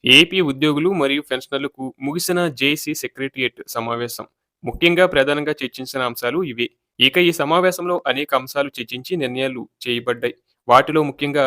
AP ఉద్యోగులు మరియు పెన్షనర్లకు ముగిసిన జేఏసీ సెక్రటేరియట్ సమావేశం. ముఖ్యంగా ప్రధానంగా చర్చించిన అంశాలు ఇవే. ఇక ఈ సమావేశంలో అనేక అంశాలు చర్చించి నిర్ణయాలు చేయబడ్డాయి. వాటిలో ముఖ్యంగా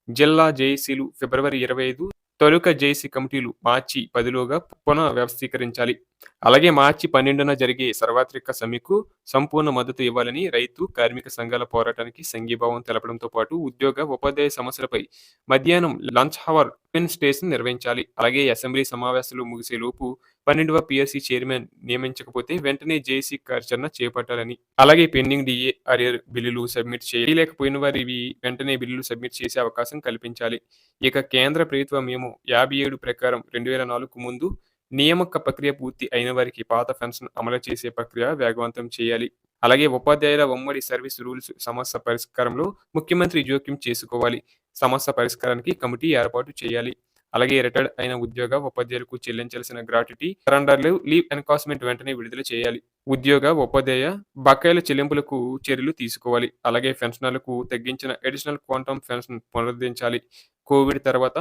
జిల్లా జేఏసీలు ఫిబ్రవరి 25, తాలూకా జేఏసీ కమిటీలు మార్చి 10లోగా పునః వ్యవస్థీకరించాలి. అలాగే మార్చి 12న జరిగే సార్వత్రిక సమ్మెకు సంపూర్ణ మద్దతు ఇవ్వాలని రైతు, కార్మిక సంఘాల పోరాటానికి సంఘీభావం తెలపడంతో పాటు ఉద్యోగ, ఉపాధ్యాయ సమస్యలపై మధ్యాహ్నం లంచ్ అవర్ డెమాన్‌స్ట్రేషన్ నిర్వహించాలి. అలాగే అసెంబ్లీ సమావేశాలు ముగిసేలోపు 12వ పీఎస్సీ చైర్మన్ నియమించకపోతే వెంటనే జేఏసీ కార్యాచరణ చేపట్టాలని. అలాగే పెండింగ్ డీఏ, అరియర్ బిల్లులు సబ్మిట్ చేయలేకపోయిన వారివి వెంటనే బిల్లులు సబ్మిట్ చేసే అవకాశం కల్పించాలి. ఇక కేంద్ర ప్రభుత్వ మెమో 57 ప్రకారం 2004కు ముందు నియామక ప్రక్రియ పూర్తి అయిన వారికి పాత పెన్షన్ అమలు చేసే ప్రక్రియ వేగవంతం చేయాలి. అలాగే ఉపాధ్యాయుల ఉమ్మడి సర్వీస్ రూల్స్ సమస్య పరిష్కారంలో ముఖ్యమంత్రి జోక్యం చేసుకోవాలి. సమస్య పరిష్కారానికి కమిటీ ఏర్పాటు చేయాలి. అలాగే రిటైర్డ్ అయిన ఉద్యోగ, ఉపాధ్యాయులకు చెల్లించాల్సిన గ్రాట్యుటీ, సరెండర్ లీవ్ ఎన్కాష్మెంట్ వెంటనే విడుదల చేయాలి. ఉద్యోగ, ఉపాధ్యాయ బకాయిల చెల్లింపులకు చర్యలు తీసుకోవాలి. అలాగే పెన్షనర్లకు తగ్గించిన అడిషనల్ క్వాంటమ్ పెన్షన్ పునరుద్ధరించాలి. కోవిడ్ తర్వాత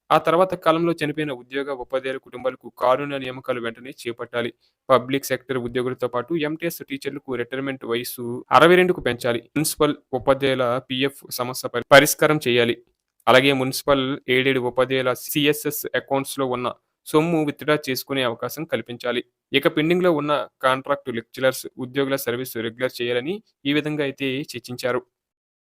ఆ తర్వాత కాలంలో చనిపోయిన ఉద్యోగ, ఉపాధ్యాయుల కుటుంబాలకు కారుణ్య నియామకాలు వెంటనే చేపట్టాలి. పబ్లిక్ సెక్టర్ ఉద్యోగులతో పాటు ఎంటీఎస్ టీచర్లకు రిటైర్మెంట్ వయస్సు 62కు పెంచాలి. మున్సిపల్ ఉపాధ్యాయుల పీఎఫ్ సమస్య పరిష్కారం చేయాలి. అలాగే మున్సిపల్ ఎయిడెడ్ ఉపాధ్యాయుల సీఎస్ఎస్ అకౌంట్స్‌లో ఉన్న సొమ్ము విత్‌డ్రా చేసుకునే అవకాశం కల్పించాలి. ఇక పెండింగ్‌లో ఉన్న కాంట్రాక్ట్ లెక్చరర్స్ ఉద్యోగుల సర్వీస్ రెగ్యులర్ చేయాలని ఈ విధంగా అయితే చర్చించారు.